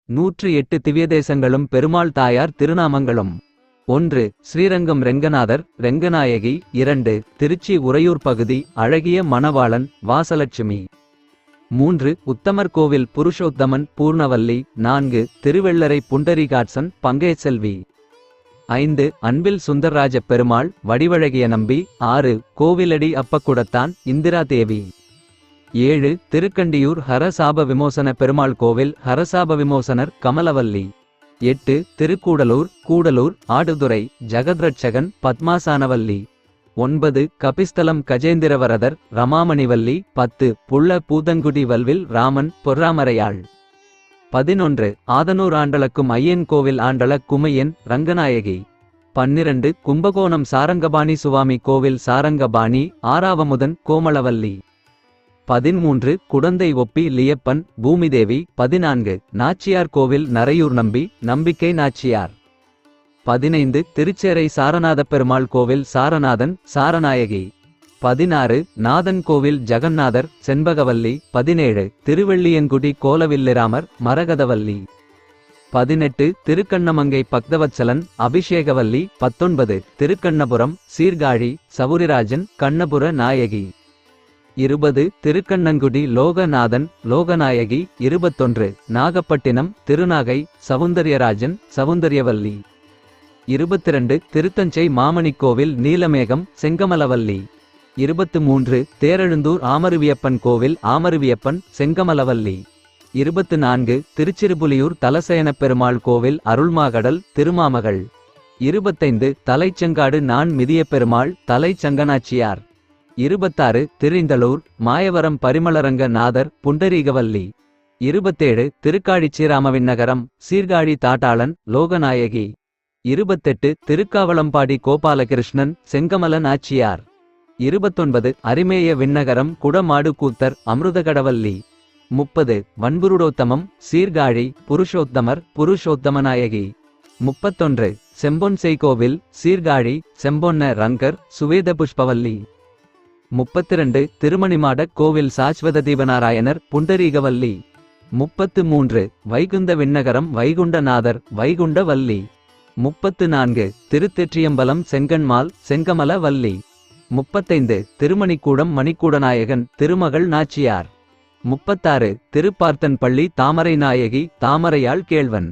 108 திவ்யதேசங்களும் பெருமாள் தாயார் திருநாமங்களும். 1. ஸ்ரீரங்கம் ரெங்கநாதர் ரெங்கநாயகி. 2. திருச்சி உறையூர் பகுதி அழகிய மணவாளன் வாசலட்சுமி. 3. உத்தமர் கோவில் புருஷோத்தமன் பூர்ணவல்லி. 4. திருவெள்ளரை புண்டரிகாட்சன் பங்கேசெல்வி. 5. அன்பில் சுந்தரராஜ பெருமாள் வடிவழகிய நம்பி. 6. கோவிலடி அப்பக்குடத்தான் இந்திரா தேவி. 7. திருக்கண்டியூர் ஹரசாப விமோசன பெருமாள் கோவில் ஹரசாப விமோசனர் கமலவல்லி. 8. திருக்கூடலூர் கூடலூர் ஆடுதுறை ஜகத்ரட்சகன் பத்மாசானவல்லி. 9. கபிஸ்தலம் கஜேந்திரவரதர் ரமாமணிவல்லி. 10. புள்ள பூதங்குடி வல்வில் ராமன் பொற்றாமரையாள். 11. ஆதனூர் ஆண்டளக்கும் ஐயன் கோவில் ஆண்டள குமையன் ரங்கநாயகி. 12. கும்பகோணம் சாரங்கபாணி சுவாமி கோவில் சாரங்கபாணி ஆறாவமுதன் கோமளவல்லி. 13. குடந்தை ஒப்பி லியப்பன் பூமிதேவி. 14. நாச்சியார் கோவில் நரையூர் நம்பி நம்பிக்கை நாச்சியார். 15. திருச்சேரை சாரநாத பெருமாள் கோவில் சாரநாதன் சாரநாயகி. 16. நாதன் கோவில் ஜகந்நாதர் செண்பகவல்லி. 17. திருவெள்ளியங்குடி கோலவில்லிராமர் மரகதவல்லி. 18. திருக்கண்ணமங்கை பக்தவத்சலன் அபிஷேகவல்லி. 19. திருக்கண்ணபுரம் சீர்காழி சவுரிராஜன் கண்ணபுர நாயகி. 20. திருக்கண்ணங்குடி லோகநாதன் லோகநாயகி. 21. நாகப்பட்டினம் திருநாகை சவுந்தரியராஜன் சவுந்தரியவல்லி. 22. திருத்தஞ்சை மாமணிக்கோவில் நீலமேகம் செங்கமலவல்லி. 23. தேரெழுந்தூர் ஆமருவியப்பன் கோவில் ஆமருவியப்பன் செங்கமலவல்லி. 24. திருச்சிறுபுலியூர் தலசயனப் பெருமாள் கோவில் அருள்மாகடல் திருமாமகள். 25. தலைச்செங்காடு நான் மிதியப் பெருமாள் தலைச்சங்கனாச்சியார். 26. திருந்தலூர் மாயவரம் பரிமளரங்க நாதர் புண்டரீகவல்லி. 27. திருக்காழிச்சீராமவிண்ணகரம் சீர்காழி தாட்டாளன் லோகநாயகி. 28. திருக்காவளம்பாடி கோபாலகிருஷ்ணன் செங்கமல நாச்சியார். 29. அரிமேய விண்ணகரம் குடமாடு கூத்தர் அமிர்தகடவல்லி. 30. வன்புருடோத்தமம் சீர்காழி புருஷோத்தமர் புருஷோத்தமநாயகி. 31. செம்பொன்செய் கோவில் சீர்காழி செம்பொன்ன ரங்கர் சுவேத புஷ்பவல்லி. 32. திருமணிமாடக் கோவில் சாஸ்வத தீபநாராயணர் புண்டரீகவல்லி. 33. வைகுந்த விண்ணகரம் வைகுண்டநாதர் வைகுண்டவல்லி. 34. திருத்தெற்றியம்பலம் செங்கன்மால் செங்கமல வல்லி. 35. திருமணிக்கூடம் மணிக்கூடநாயகன் திருமகள் நாச்சியார். 36. திருப்பார்த்தன் பள்ளி தாமரை நாயகி தாமரையாள் கேள்வன்.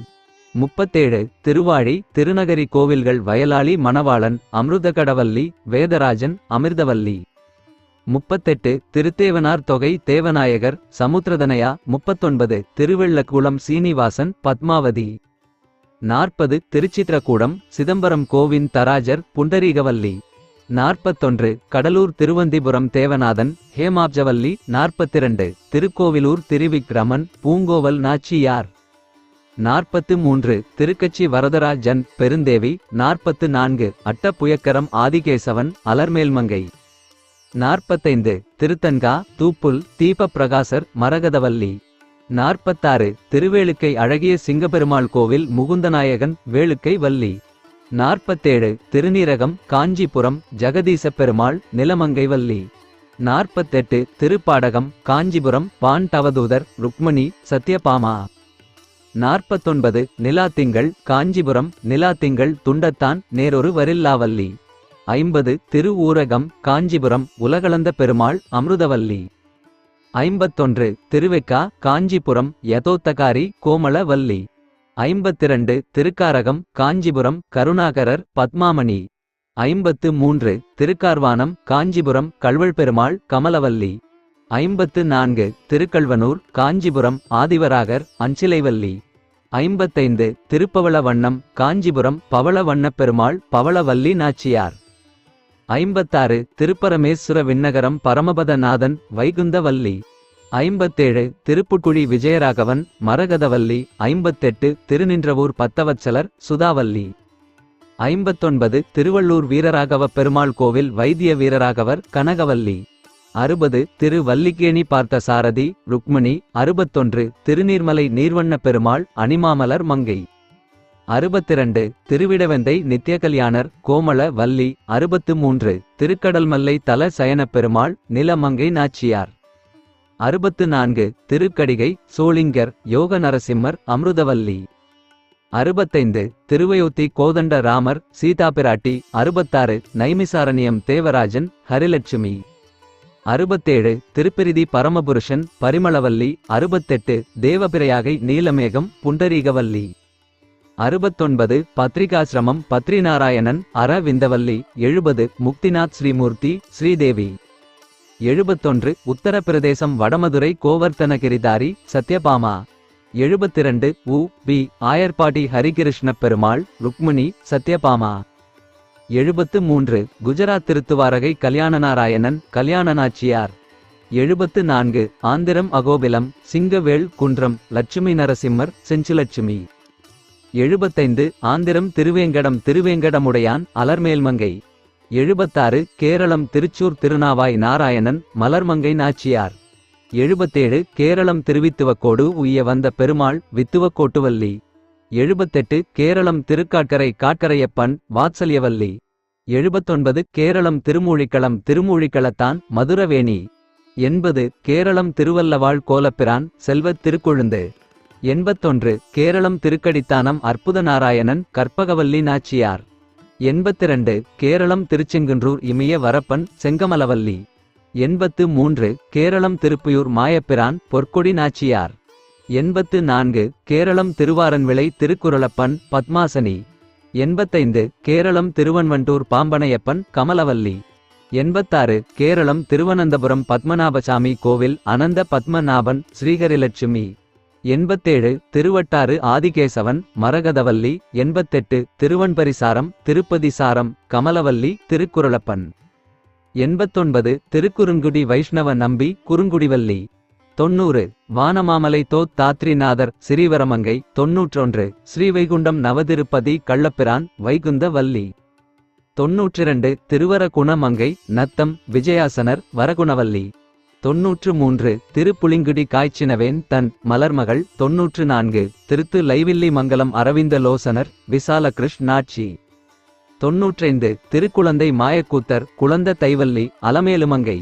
37. திருவாழி திருநகரி கோவில்கள் வயலாளி மணவாளன் அமிர்தகடவல்லி வேதராஜன் அமிர்தவல்லி. 38. திருத்தேவனார் தொகை தேவநாயகர் சமுத்திரதனயா. 39. திருவெள்ளக்குளம் சீனிவாசன் பத்மாவதி. 40. திருச்சித்ரக்கூடம் சிதம்பரம் கோவிந்த் தராஜர் புண்டரீகவல்லி. 41. கடலூர் திருவந்திபுரம் தேவநாதன் ஹேமாப்ஜவல்லி. 42. திருக்கோவிலூர் திருவிக்ரமன் பூங்கோவல் நாச்சியார். 43. திருக்கச்சி வரதராஜன் பெருந்தேவி. 44. அட்டப்புயக்கரம் ஆதிகேசவன் அலர்மேல்மங்கை. 45. திருத்தன்கா தூப்புல் தீப பிரகாசர் மரகதவல்லி. 46. திருவேளுக்கை அழகிய சிங்கப்பெருமாள் கோவில் முகுந்தநாயகன் வேளுக்கை வள்ளி. 47. திருநீரகம் காஞ்சிபுரம் ஜெகதீசப் பெருமாள் நிலமங்கை வள்ளி. 48. திருப்பாடகம் காஞ்சிபுரம் பான் தவதூதர் ருக்மணி சத்யபாமா. 49. நிலாத்திங்கள் காஞ்சிபுரம் நிலாத்திங்கள் துண்டத்தான் நேரொரு வரில்லாவல்லி. 50. திரு ஊரகம் காஞ்சிபுரம் உலகளந்த பெருமாள் அமிர்தவல்லி. 51. திருவெக்கா காஞ்சிபுரம் யதோத்தகாரி கோமள வல்லி. 52. திருக்காரகம் காஞ்சிபுரம் கருணாகரர் பத்மாமணி. 53. திருக்கார்வானம் காஞ்சிபுரம் கள்வள் பெருமாள் கமலவல்லி. 54. திருக்கள்வனூர் காஞ்சிபுரம் ஆதிவராகர் அஞ்சிலைவல்லி. 55. திருப்பவள வண்ணம் காஞ்சிபுரம் பவள வண்ணப் பெருமாள் பவளவல்லி நாச்சியார். 56. திருப்பரமேஸ்வர விண்ணகரம் பரமபதநாதன் வைகுந்தவல்லி. 57. திருப்புட்குழி விஜயராகவன் மரகதவல்லி. 58. திருநின்றவூர் பத்தவத்சலர் சுதாவல்லி. 59. திருவள்ளூர் வீரராகவ பெருமாள் கோவில் வைத்திய வீரராகவர் கனகவல்லி. 60. திரு வல்லிக்கேணி பார்த்த சாரதி ருக்மணி. 61. திருநீர்மலை நீர்வண்ண பெருமாள் அணிமாமலர் மங்கை. 62. திருவிடவெந்தை நித்யகல்யாணர் கோமள வல்லி. 63. திருக்கடல்மல்லை தல சயனப் பெருமாள் நிலமங்கை நாச்சியார். 64 திருக்கடிகை சோளிங்கர் யோக நரசிம்மர் அமிர்தவல்லி. 65 திருவயோத்தி கோதண்ட ராமர் சீதாபிராட்டி. 66 நைமிசாரண்யம் தேவராஜன் ஹரிலட்சுமி. 67 திருப்பிரிதி பரமபுருஷன் பரிமளவல்லி. 68 தேவபிரையாகை நீலமேகம் புண்டரீகவல்லி. 69 பத்ரிகாசிரமம் பத்ரிநாராயணன் அரவிந்தவல்லி. 70 முக்திநாத் ஸ்ரீமூர்த்தி ஸ்ரீதேவி. 71 உத்தரப்பிரதேசம் வடமதுரை கோவர்த்தனகிரிதாரி சத்யபாமா. 72 பி ஆயர்பாடி ஹரிகிருஷ்ண பெருமாள் ருக்மிணி சத்யபாமா. 73 குஜராத் திருத்துவாரகை கல்யாணநாராயணன் கல்யாணநாச்சியார். 74 ஆந்திரம் அகோபிலம் சிங்கவேள் குன்றம் லட்சுமி நரசிம்மர் செஞ்சுலட்சுமி. 75 ஆந்திரம் திருவேங்கடம் திருவேங்கடமுடையான் அலர்மேல்மங்கை. 76 கேரளம் திருச்சூர் திருநாவாய் நாராயணன் மலர்மங்கை நாச்சியார். 77 கேரளம் திருவித்துவக்கோடு உய்ய வந்த பெருமாள் வித்துவக்கோட்டுவல்லி. 78 கேரளம் திருக்காட்கரை காட்கரையப்பன் வாத்சல்யவல்லி. 79 கேரளம் திருமூழிக்களம் திருமூழிக்களத்தான் மதுரவேணி. 80 கேரளம் திருவல்லவாழ் கோலப்பிரான் செல்வத் திருக்கொழுந்து. 81 கேரளம் திருக்கடித்தானம் அற்புத நாராயணன் கற்பகவல்லி நாச்சியார். 82 கேரளம் திருச்செங்குன்றூர் இமய வரப்பன் செங்கமலவல்லி. 83 கேரளம் திருப்புயூர் மாயப்பிரான் பொற்கொடி நாச்சியார். 84 கேரளம் திருவாரன்விளை திருக்குறளப்பன் பத்மாசனி. 85 கேரளம் திருவன்வண்டூர் பாம்பனையப்பன் கமலவல்லி. 86 கேரளம் திருவனந்தபுரம் பத்மநாபசாமி கோவில் அனந்த பத்மநாபன் ஸ்ரீஹரிலட்சுமி. 87 திருவட்டாறு ஆதிகேசவன் மரகதவல்லி. 88 திருவன்பரிசாரம் திருப்பதிசாரம் கமலவல்லி திருக்குறளப்பன். 89 திருக்குறுங்குடி வைஷ்ணவ நம்பி குறுங்குடிவல்லி. 90 வானமாமலை தோத் தாத்ரிநாதர் சிறீவரமங்கை. 91 ஸ்ரீவைகுண்டம் நவதிருப்பதி கள்ளப்பிரான் வைகுந்த வல்லி. 92 திருவர குணமங்கை நத்தம் விஜயாசனர் வரகுணவல்லி. 93 திருப்புளிங்குடி காய்ச்சினவேன் தன் மலர்மகள். 94 திருத்து லைவில்லி மங்கலம் அரவிந்த லோசனர் விசாலகிருஷ் நாட்சி. 95 திருக்குழந்தை மாயக்கூத்தர் குழந்த தைவல்லி அலமேலுமங்கை.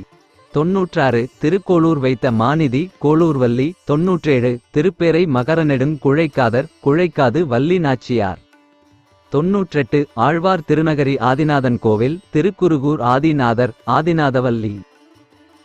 96 திருக்கோளூர் வைத்த மாநிதி கோளூர்வல்லி. 97 திருப்பேரை மகரநெடுங் குழைக்காதர் குழைக்காது வல்லி நாச்சியார். 98 ஆழ்வார் திருநகரி ஆதிநாதன் கோவில் திருக்குருகூர் ஆதிநாதர் ஆதிநாதவல்லி.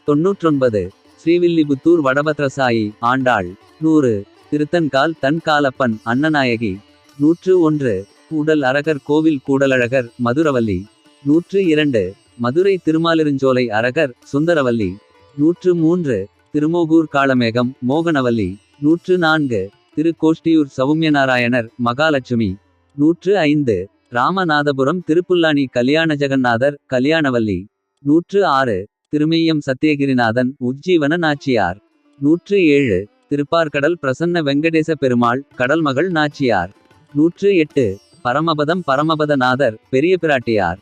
99 ஸ்ரீவில்லிபுத்தூர் வடபத்ரசாயி ஆண்டாள். 100 திருத்தன்கால் தன் காலப்பன் அன்னநாயகி. 101 கூடல் அரகர் கோவில் கூடலழகர் மதுரவல்லி. 102 மதுரை திருமாலிருஞ்சோலை அரகர் சுந்தரவல்லி. 103 திருமோகூர் காளமேகம் மோகனவல்லி. 104 திருக்கோஷ்டியூர் சௌமியநாராயணர் மகாலட்சுமி. 105 ராமநாதபுரம் திருப்புல்லானி கல்யாண ஜெகநாதர் கல்யாணவல்லி. 106 திருமெய்யம் சத்தியகிரிநாதன் உஜ்ஜீவன நாச்சியார். 107 திருப்பார்கடல் பிரசன்ன வெங்கடேச பெருமாள் கடல்மகள் நாச்சியார். 108 பரமபதம் பரமபதநாதர் பெரிய பிராட்டியார்.